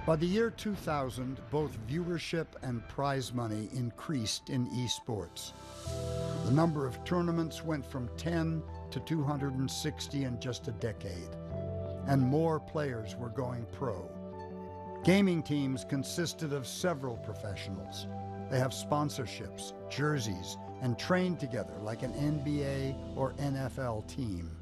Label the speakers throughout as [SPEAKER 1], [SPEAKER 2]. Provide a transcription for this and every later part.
[SPEAKER 1] By the year 2000, both viewership and prize money increased in esports. The number of tournaments went from 10 to 260 in just a decade, and more players were going pro. Gaming teams consisted of several professionals. They have sponsorships, jerseys, and train together like an NBA or NFL team.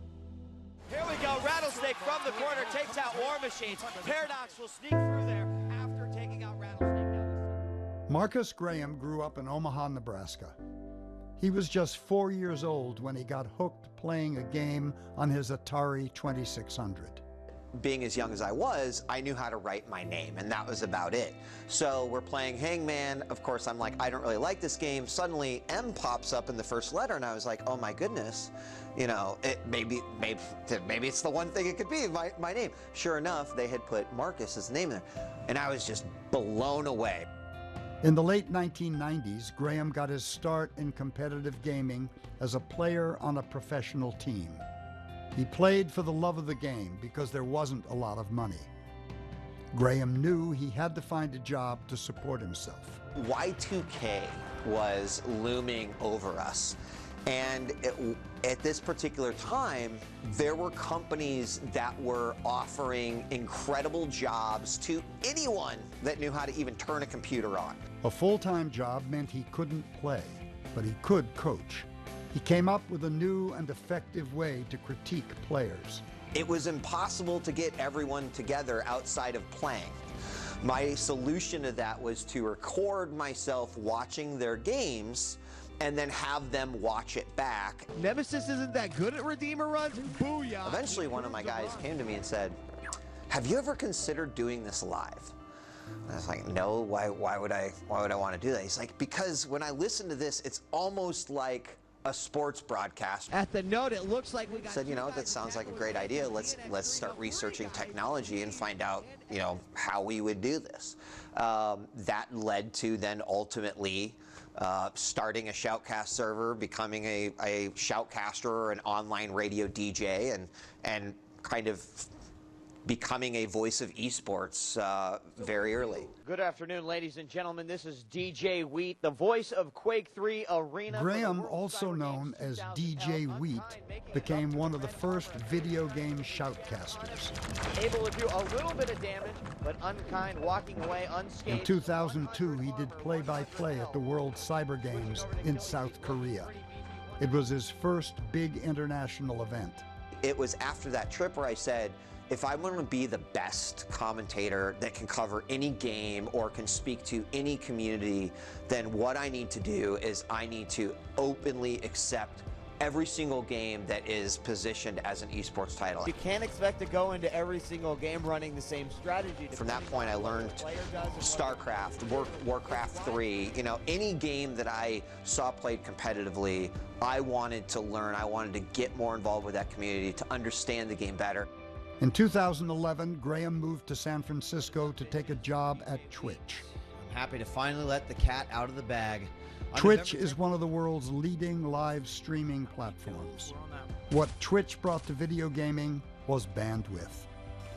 [SPEAKER 2] Here we go, Rattlesnake from the corner takes out War Machines. Paradox will sneak through there after taking out Rattlesnake.
[SPEAKER 1] Marcus Graham grew up in Omaha, Nebraska. He was just 4 years old when he got hooked playing a game on his Atari 2600.
[SPEAKER 3] Being as young as I was, I knew how to write my name, and that was about it. So we're playing Hangman. Of course, I'm like, I don't really like this game. Suddenly, M pops up in the first letter, and I was like, oh my goodness, you know, maybe it's the one thing it could be, my name. Sure enough, they had put Marcus as the name there, and I was just blown away.
[SPEAKER 1] In the late 1990s, Graham got his start in competitive gaming as a player on a professional team. He played for the love of the game because there wasn't a lot of money. Graham knew he had to find a job to support himself.
[SPEAKER 3] Y2K was looming over us. And at this particular time, there were companies that were offering incredible jobs to anyone that knew how to even turn a computer on.
[SPEAKER 1] A full-time job meant he couldn't play, but he could coach. He came up with a new and effective way to critique players.
[SPEAKER 3] It was impossible to get everyone together outside of playing. My solution to that was to record myself watching their games and then have them watch it back.
[SPEAKER 2] Nemesis isn't that good at Redeemer runs? Booyah!
[SPEAKER 3] Eventually, one of my guys came to me and said, have you ever considered doing this live? And I was like, no, why would I want to do that? He's like, because when I listen to this, it's almost like a sports broadcast.
[SPEAKER 2] At the note, it looks like we got
[SPEAKER 3] said, you know, that sounds like a great idea. Let's start researching technology and find out, you know, how we would do this. That led to then ultimately starting a Shoutcast server, becoming a Shoutcaster or an online radio DJ, and kind of becoming a voice of esports very early.
[SPEAKER 2] Good afternoon, ladies and gentlemen. This is DJ Wheat, the voice of Quake 3 Arena.
[SPEAKER 1] Graham, also known as DJ Wheat, became one of the first video game shoutcasters.
[SPEAKER 2] Able to do a little bit of damage, but unkind, walking away unscathed.
[SPEAKER 1] In 2002, he did play-by-play at the World Cyber Games in South Korea. It was his first big international event.
[SPEAKER 3] It was after that trip where I said, if I want to be the best commentator that can cover any game or can speak to any community, then what I need to do is I need to openly accept every single game that is positioned as an esports title.
[SPEAKER 2] You can't expect to go into every single game running the same strategy.
[SPEAKER 3] From that point, I learned StarCraft, Warcraft 3, you know, any game that I saw played competitively, I wanted to learn. I wanted to get more involved with that community to understand the game better.
[SPEAKER 1] In 2011, Graham moved to San Francisco to take a job at Twitch.
[SPEAKER 4] I'm happy to finally let the cat out of the bag.
[SPEAKER 1] Twitch is one of the world's leading live streaming platforms. What Twitch brought to video gaming was bandwidth.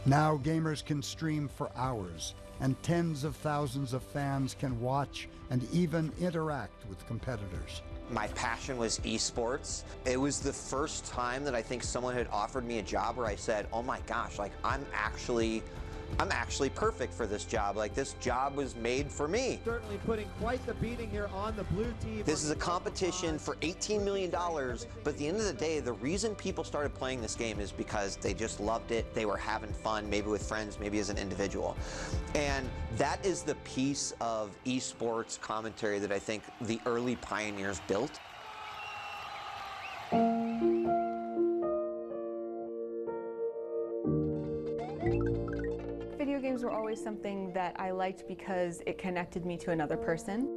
[SPEAKER 1] Now gamers can stream for hours, and tens of thousands of fans can watch and even interact with competitors.
[SPEAKER 3] My passion was esports. It was the first time that I think someone had offered me a job where I said, oh my gosh, like I'm actually perfect for this job. Like this job was made for me.
[SPEAKER 2] Certainly putting quite the beating here on the blue team.
[SPEAKER 3] This is a competition for $18 million, but at the end of the day, the reason people started playing this game is because they just loved it. They were having fun, maybe with friends, maybe as an individual. And that is the piece of esports commentary that I think the early pioneers built.
[SPEAKER 5] Video games were always something that I liked because it connected me to another person.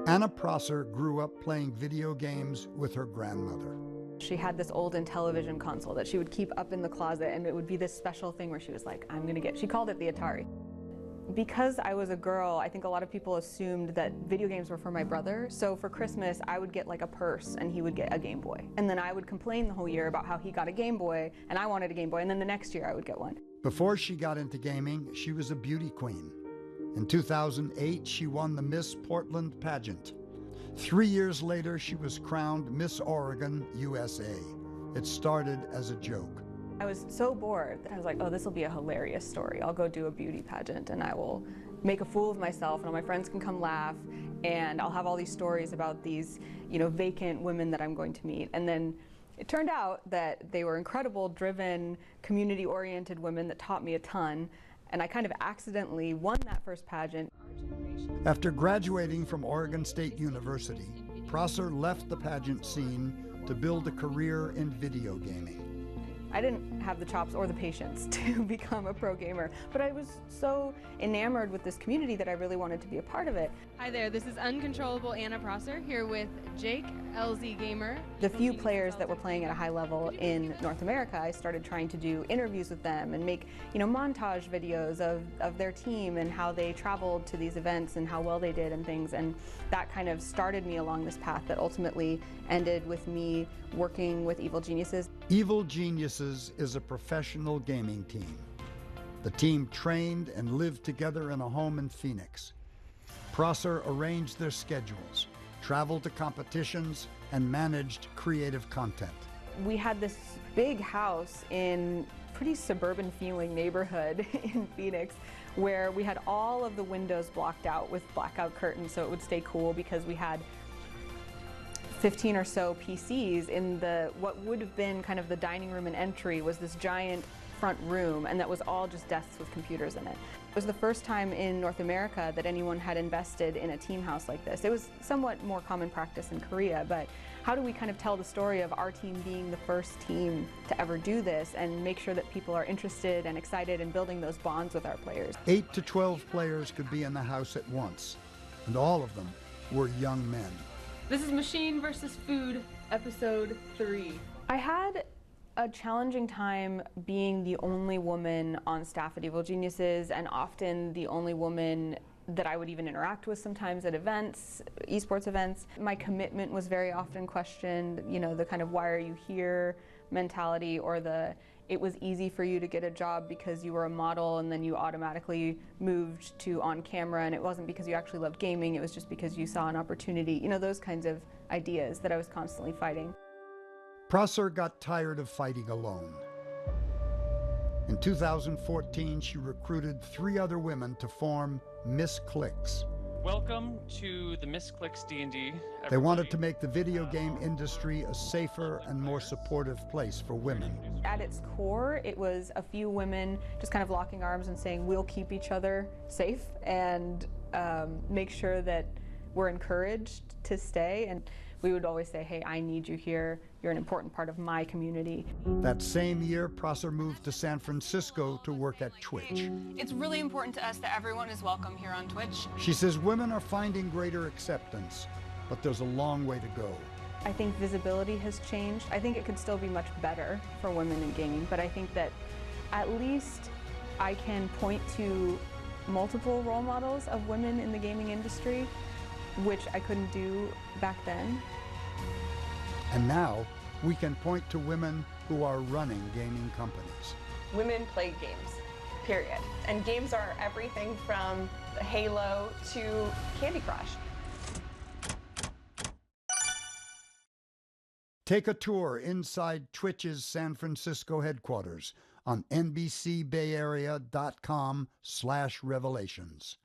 [SPEAKER 1] Anna Prosser grew up playing video games with her grandmother.
[SPEAKER 5] She had this old Intellivision console that she would keep up in the closet, and it would be this special thing where she was like, she called it the Atari. Because I was a girl, I think a lot of people assumed that video games were for my brother. So for Christmas, I would get like a purse and he would get a Game Boy. And then I would complain the whole year about how he got a Game Boy and I wanted a Game Boy, and then the next year I would get one.
[SPEAKER 1] Before she got into gaming, she was a beauty queen. In 2008, she won the Miss Portland pageant. 3 years later, she was crowned Miss Oregon, USA. It started as a joke.
[SPEAKER 5] I was so bored that I was like, oh, this will be a hilarious story. I'll go do a beauty pageant and I will make a fool of myself and all my friends can come laugh and I'll have all these stories about these, vacant women that I'm going to meet. And then it turned out that they were incredible, driven, community-oriented women that taught me a ton. And I kind of accidentally won that first pageant.
[SPEAKER 1] After graduating from Oregon State University, Prosser left the pageant scene to build a career in video gaming.
[SPEAKER 5] I didn't have the chops or the patience to become a pro gamer, but I was so enamored with this community that I really wanted to be a part of it.
[SPEAKER 6] Hi there, this is Uncontrollable Anna Prosser here with Jake, LZ Gamer.
[SPEAKER 5] The few players that were playing at a high level in North America, I started trying to do interviews with them and make, montage videos of their team and how they traveled to these events and how well they did and things. And that kind of started me along this path that ultimately ended with me working with Evil Geniuses.
[SPEAKER 1] Evil Geniuses is a professional gaming team. The team trained and lived together in a home in Phoenix. Prosser arranged their schedules, traveled to competitions, and managed creative content.
[SPEAKER 5] We had this big house in pretty suburban feeling neighborhood in Phoenix where we had all of the windows blocked out with blackout curtains so it would stay cool because we had 15 or so PCs in what would have been kind of the dining room and entry was this giant front room, and that was all just desks with computers in it. It was the first time in North America that anyone had invested in a team house like this. It was somewhat more common practice in Korea, but how do we kind of tell the story of our team being the first team to ever do this and make sure that people are interested and excited in building those bonds with our players?
[SPEAKER 1] 8 to 12 players could be in the house at once, and all of them were young men.
[SPEAKER 6] This is Machine vs. Food, episode 3.
[SPEAKER 5] I had a challenging time being the only woman on staff at Evil Geniuses and often the only woman that I would even interact with sometimes at events, esports events. My commitment was very often questioned, the kind of why are you here mentality or it was easy for you to get a job because you were a model and then you automatically moved to on camera and it wasn't because you actually loved gaming, it was just because you saw an opportunity. Those kinds of ideas that I was constantly fighting.
[SPEAKER 1] Prosser got tired of fighting alone. In 2014, she recruited 3 other women to form Miss Clicks.
[SPEAKER 7] Welcome to the Miss Clicks D&D.
[SPEAKER 1] They wanted to make the video game industry a safer and more supportive place for women.
[SPEAKER 5] At its core, it was a few women just kind of locking arms and saying, we'll keep each other safe and make sure that we're encouraged to stay. And we would always say, hey, I need you here. You're an important part of my community.
[SPEAKER 1] That same year, Prosser moved to San Francisco to work at Twitch.
[SPEAKER 6] It's really important to us that everyone is welcome here on Twitch.
[SPEAKER 1] She says women are finding greater acceptance, but there's a long way to go.
[SPEAKER 5] I think visibility has changed. I think it could still be much better for women in gaming, but I think that at least I can point to multiple role models of women in the gaming industry, which I couldn't do back then.
[SPEAKER 1] And now, we can point to women who are running gaming companies.
[SPEAKER 8] Women play games, period. And games are everything from Halo to Candy Crush.
[SPEAKER 1] Take a tour inside Twitch's San Francisco headquarters on NBCBayArea.com/revelations.